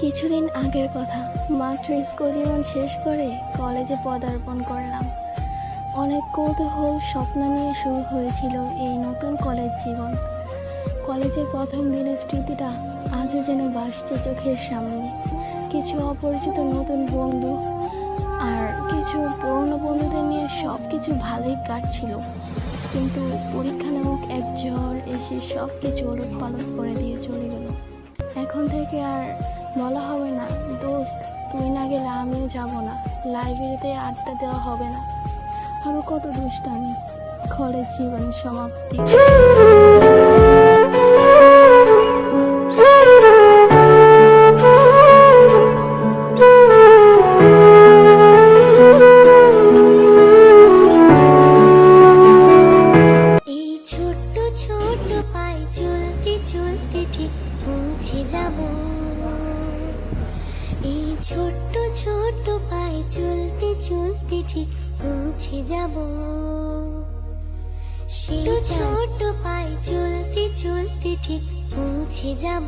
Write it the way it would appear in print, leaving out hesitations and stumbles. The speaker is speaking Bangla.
কিছুদিন আগের কথা, মাত্র স্কুল জীবন শেষ করে কলেজে পদার্পণ করলাম। অনেক কৌতূহল স্বপ্ন নিয়ে শুরু হয়েছিল এই নতুন কলেজ জীবন। কলেজের প্রথম দিনের স্মৃতিটা আজও যেন ভাসছে চোখের সামনে। কিছু অপরিচিত নতুন বন্ধু আর কিছু পুরনো বন্ধুদের নিয়ে সব কিছু ভালোই কাটছিল, কিন্তু পরীক্ষা নামক এক ঝড় এসে সব কিছু ওলটপালট করে দিয়ে চলে গেল। এখন থেকে আর বলা হবে না, দোস্ত তুই না গেলে আমিও যাব না, লাইব্রেরিতে আড্ডা দেওয়া হবে না, আরো কত দুষ্টামি। কলেজ জীবন সমাপ্তি। এই ছোট্ট ছোট্ট পায়ে চলতে চলতে ঠিক পৌঁছে যাব। এই ছোট্ট ছোট্ট পায়ে চলতে চলতে ঠিক পৌঁছে যাব। সেই ছোট্ট পায়ে চলতে চলতে ঠিক পৌঁছে যাব।